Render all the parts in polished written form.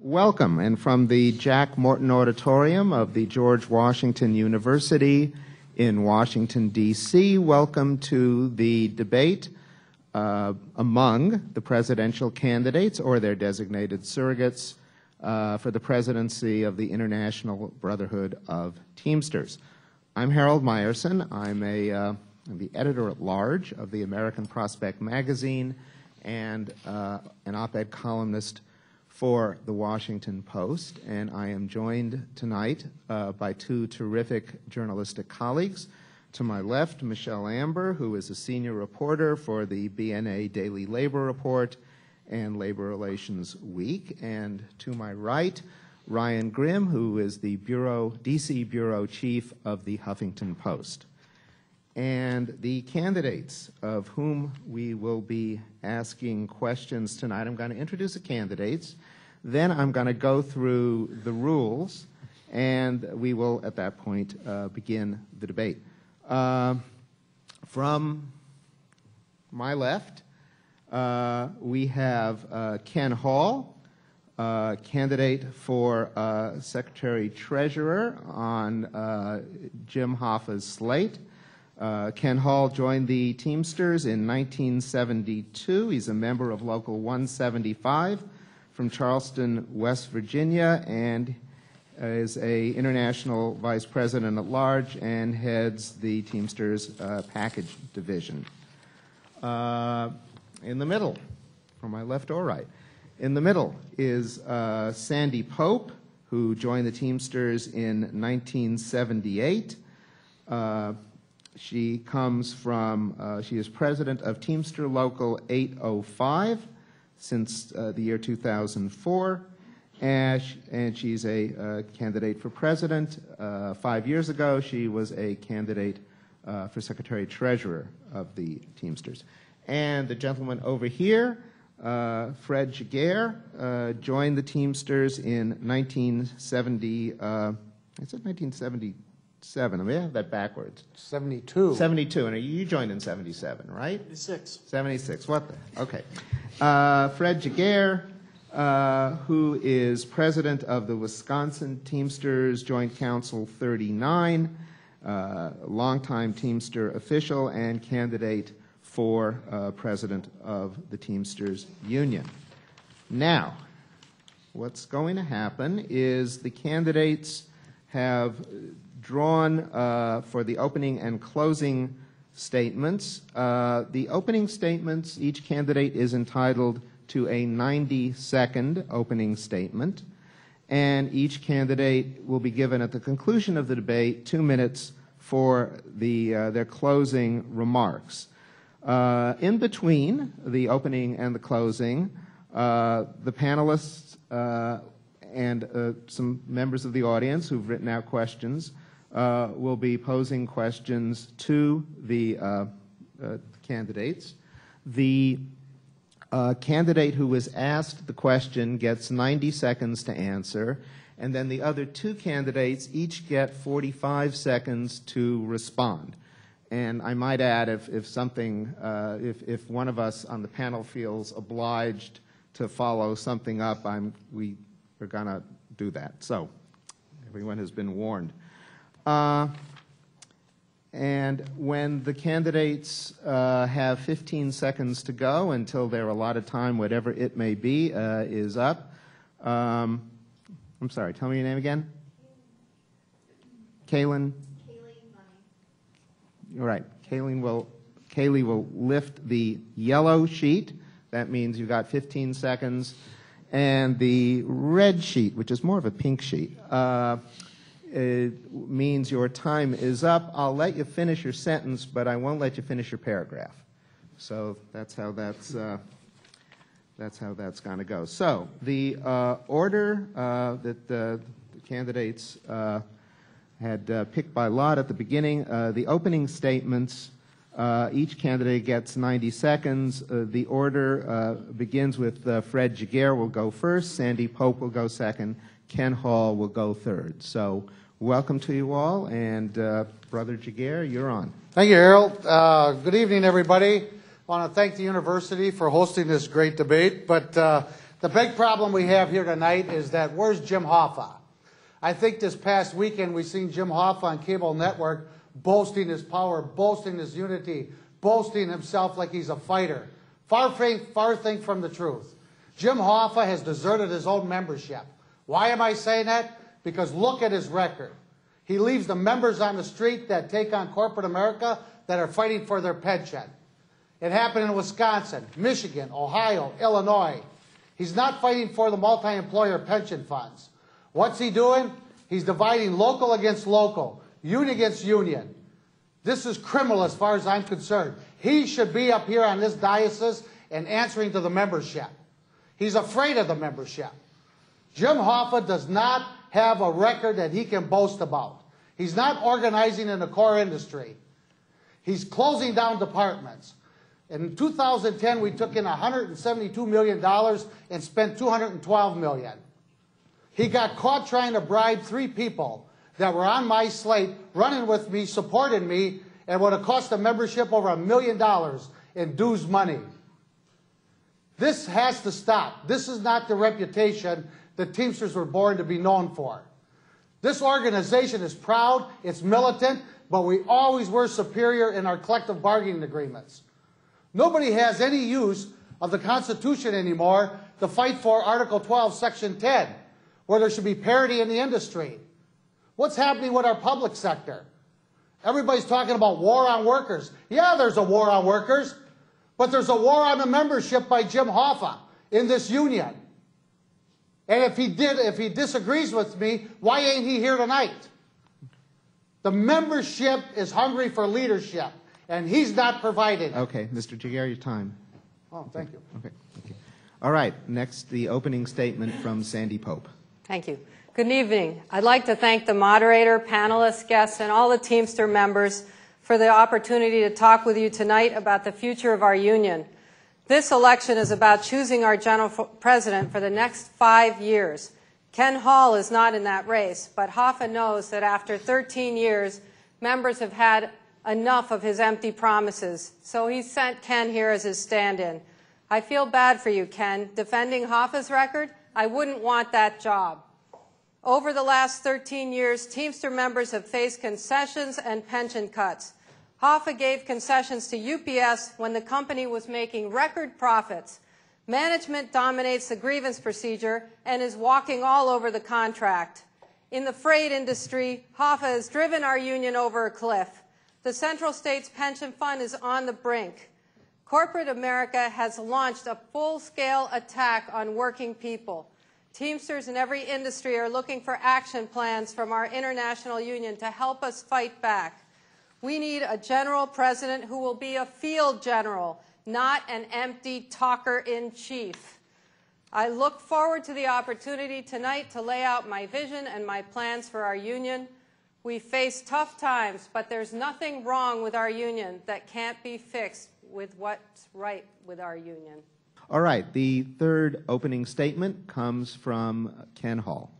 Welcome, and from the Jack Morton Auditorium of the George Washington University in Washington, D.C., welcome to the debate among the presidential candidates or their designated surrogates for the presidency of the International Brotherhood of Teamsters. I'm Harold Meyerson. I'm the editor-at-large of the American Prospect magazine and an op-ed columnist for the Washington Post, and I am joined tonight by two terrific journalistic colleagues. To my left, Michelle Amber, who is a senior reporter for the BNA Daily Labor Report and Labor Relations Week, and to my right, Ryan Grimm, who is the D.C. Bureau Chief of the Huffington Post. And the candidates of whom we will be asking questions tonight, I'm going to introduce the candidates, then I'm going to go through the rules, and we will, at that point, begin the debate. From my left, we have Ken Hall, candidate for Secretary-Treasurer on Jim Hoffa's slate. Ken Hall joined the Teamsters in 1972. He's a member of Local 175 from Charleston, West Virginia, and is an international vice president at large and heads the Teamsters package division. In the middle, from my left or right, in the middle is Sandy Pope, who joined the Teamsters in 1978. She comes from, she is president of Teamster Local 805 since the year 2004, and she's a candidate for president. 5 years ago, she was a candidate for Secretary-Treasurer of the Teamsters. And the gentleman over here, Fred Giguere, joined the Teamsters in 1970, I said 1977, I may have that backwards. 72. 72, and you joined in 77, right? 76. 76, what the, okay. Fred Giguere, who is president of the Wisconsin Teamsters Joint Council 39, longtime Teamster official and candidate for president of the Teamsters Union. Now, what's going to happen is the candidates have drawn for the opening and closing statements. The opening statements, each candidate is entitled to a 90-second opening statement, and each candidate will be given at the conclusion of the debate 2 minutes for their closing remarks. In between the opening and the closing, the panelists and some members of the audience who've written out questions will be posing questions to the candidates. The candidate who was asked the question gets 90 seconds to answer, and then the other two candidates each get 45 seconds to respond. And I might add, if something, if one of us on the panel feels obliged to follow something up, we're going to do that. So everyone has been warned. And when the candidates have 15 seconds to go until their allotted time, whatever it may be, is up. I'm sorry, tell me your name again. Kaylin. All right, Kaylee will lift the yellow sheet. That means you've got 15 seconds. And the red sheet, which is more of a pink sheet, it means your time is up. I'll let you finish your sentence, but I won't let you finish your paragraph. So that's how that's going to go. So the order that the candidates had picked by lot at the beginning, the opening statements, each candidate gets 90 seconds. The order begins with Fred Giguere will go first, Sandy Pope will go second, Ken Hall will go third. So welcome to you all, and Brother Giguere, you're on. Thank you, Harold. Good evening, everybody. I want to thank the university for hosting this great debate, but The big problem we have here tonight is that where's Jim Hoffa? I think this past weekend we've seen Jim Hoffa on cable network boasting his power, boasting his unity, boasting himself like he's a fighter. Far thing from the truth. Jim Hoffa has deserted his own membership. Why am I saying that? Because look at his record. He leaves the members on the street that take on corporate America that are fighting for their pension. It happened in Wisconsin, Michigan, Ohio, Illinois. He's not fighting for the multi-employer pension funds. What's he doing? He's dividing local against local, union against union. This is criminal as far as I'm concerned. He should be up here on this diocese and answering to the membership. He's afraid of the membership. Jim Hoffa does not have a record that he can boast about. He's not organizing in the core industry. He's closing down departments. In 2010, we took in $172 million and spent $212 million. He got caught trying to bribe 3 people that were on my slate, running with me, supporting me, and would have cost the membership over $1 million in dues money. This has to stop. This is not the reputation the Teamsters were born to be known for. This organization is proud, it's militant, but we always were superior in our collective bargaining agreements. Nobody has any use of the Constitution anymore to fight for Article 12, Section 10, where there should be parity in the industry. What's happening with our public sector? Everybody's talking about war on workers. Yeah, there's a war on workers, but there's a war on the membership by Jim Hoffa in this union. And if he disagrees with me, why ain't he here tonight? The membership is hungry for leadership, and he's not providing it. Okay, Mr. Jaguar, your time. Oh, thank you. Okay, thank you. All right, next the opening statement from Sandy Pope. Thank you. Good evening. I'd like to thank the moderator, panelists, guests, and all the Teamster members for the opportunity to talk with you tonight about the future of our union. This election is about choosing our general president for the next 5 years. Ken Hall is not in that race, but Hoffa knows that after 13 years, members have had enough of his empty promises. So he sent Ken here as his stand-in. I feel bad for you, Ken. Defending Hoffa's record, I wouldn't want that job. Over the last 13 years, Teamster members have faced concessions and pension cuts. Hoffa gave concessions to UPS when the company was making record profits. Management dominates the grievance procedure and is walking all over the contract. In the freight industry, Hoffa has driven our union over a cliff. The Central States Pension Fund is on the brink. Corporate America has launched a full-scale attack on working people. Teamsters in every industry are looking for action plans from our international union to help us fight back. We need a general president who will be a field general, not an empty talker-in-chief. I look forward to the opportunity tonight to lay out my vision and my plans for our union. We face tough times, but there's nothing wrong with our union that can't be fixed with what's right with our union. All right, the third opening statement comes from Ken Hall.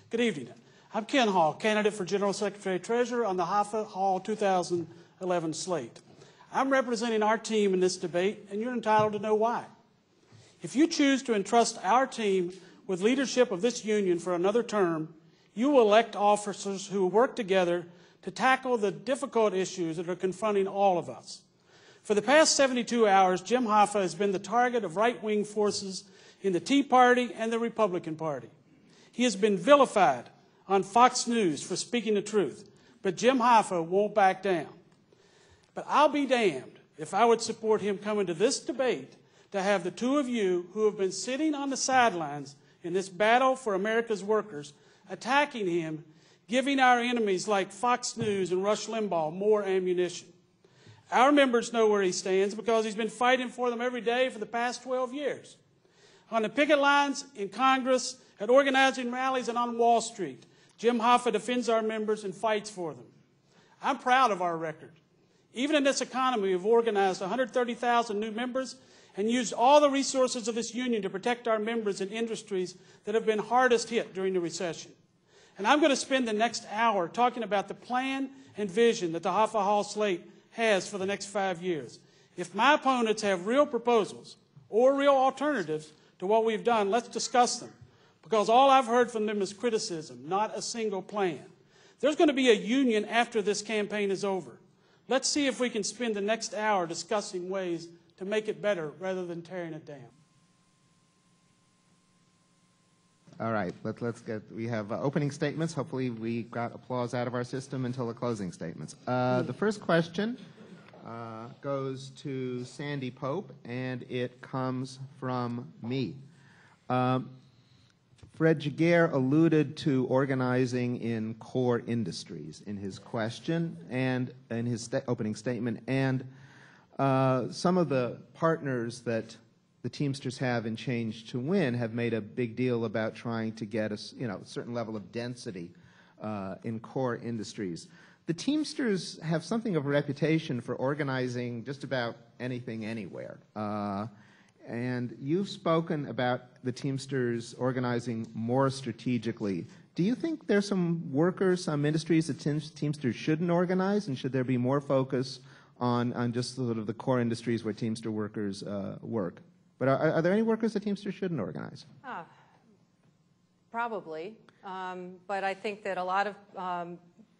Good evening. I'm Ken Hall, candidate for General Secretary Treasurer on the Hoffa Hall 2011 slate. I'm representing our team in this debate, and you're entitled to know why. If you choose to entrust our team with leadership of this union for another term, you will elect officers who work together to tackle the difficult issues that are confronting all of us. For the past 72 hours, Jim Hoffa has been the target of right-wing forces in the Tea Party and the Republican Party. He has been vilified on Fox News for speaking the truth, but Jim Hoffa won't back down. But I'll be damned if I would support him coming to this debate to have the two of you who have been sitting on the sidelines in this battle for America's workers attacking him, giving our enemies like Fox News and Rush Limbaugh more ammunition. Our members know where he stands because he's been fighting for them every day for the past 12 years. On the picket lines, in Congress, at organizing rallies, and on Wall Street, Jim Hoffa defends our members and fights for them. I'm proud of our record. Even in this economy, we've organized 130,000 new members and used all the resources of this union to protect our members in industries that have been hardest hit during the recession. And I'm going to spend the next hour talking about the plan and vision that the Hoffa Hall slate has for the next 5 years. If my opponents have real proposals or real alternatives to what we've done, let's discuss them. Because all I've heard from them is criticism, not a single plan. There's going to be a union after this campaign is over. Let's see if we can spend the next hour discussing ways to make it better rather than tearing it down. All right, we have opening statements. Hopefully we got applause out of our system until the closing statements. The first question goes to Sandy Pope, and it comes from me. Fred Jaguar alluded to organizing in core industries in his question and in his opening statement, and some of the partners that the Teamsters have in Change to Win have made a big deal about trying to get a certain level of density in core industries. The Teamsters have something of a reputation for organizing just about anything anywhere. And you've spoken about the Teamsters organizing more strategically. Do you think there's some workers, some industries that Teamsters shouldn't organize, and should there be more focus on just sort of the core industries where Teamster workers work? But are there any workers that Teamsters shouldn't organize? Probably. But I think that a lot of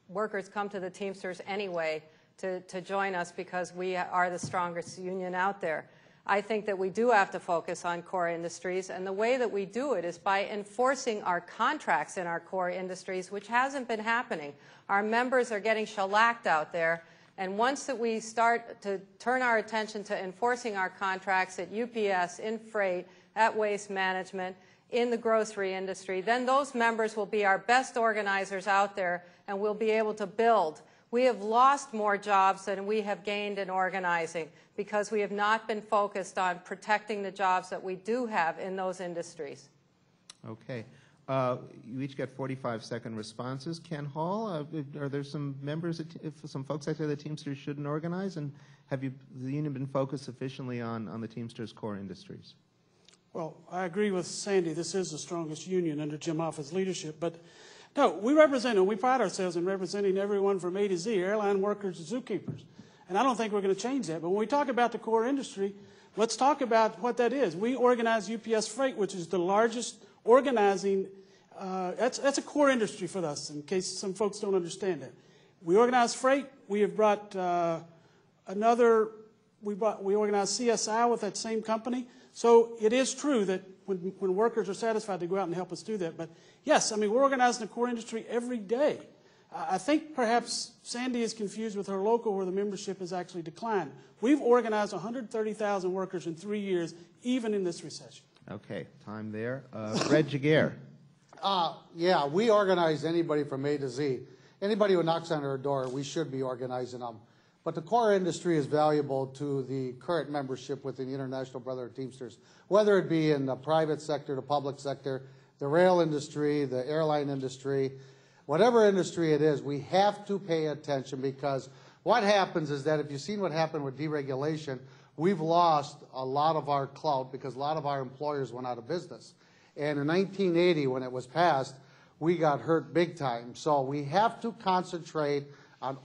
workers come to the Teamsters anyway to join us because we are the strongest union out there. I think that we do have to focus on core industries, and the way that we do it is by enforcing our contracts in our core industries, which hasn't been happening. Our members are getting shellacked out there, and once that we start to turn our attention to enforcing our contracts at UPS, in freight, at Waste Management, in the grocery industry, then those members will be our best organizers out there, and we'll be able to build. We have lost more jobs than we have gained in organizing because we have not been focused on protecting the jobs that we do have in those industries. Okay. You each get 45-second responses. Ken Hall, are there some members, some folks out there that Teamsters shouldn't organize? And have the union been focused sufficiently on the Teamsters' core industries? Well, I agree with Sandy. This is the strongest union under Jim Hoffa's leadership. But no, we represent, and we pride ourselves in representing everyone from A to Z, airline workers to zookeepers. And I don't think we're going to change that. But when we talk about the core industry, let's talk about what that is. We organize UPS Freight, which is the largest organizing. That's a core industry for us, in case some folks don't understand that. We organize freight. We have brought we organize CSI with that same company. So it is true that when workers are satisfied, they go out and help us do that. But yes, I mean, we're organizing the core industry every day. I think perhaps Sandy is confused with her local where the membership has actually declined. We've organized 130,000 workers in 3 years, even in this recession. Okay, time there. Fred Jaguar. Yeah, we organize anybody from A to Z. Anybody who knocks on our door, we should be organizing them. But the core industry is valuable to the current membership within the International Brotherhood of Teamsters, whether it be in the private sector, the public sector, the rail industry, the airline industry, whatever industry it is, we have to pay attention, because what happens is that if you've seen what happened with deregulation, we've lost a lot of our clout because a lot of our employers went out of business. And in 1980, when it was passed, we got hurt big time. So we have to concentrate on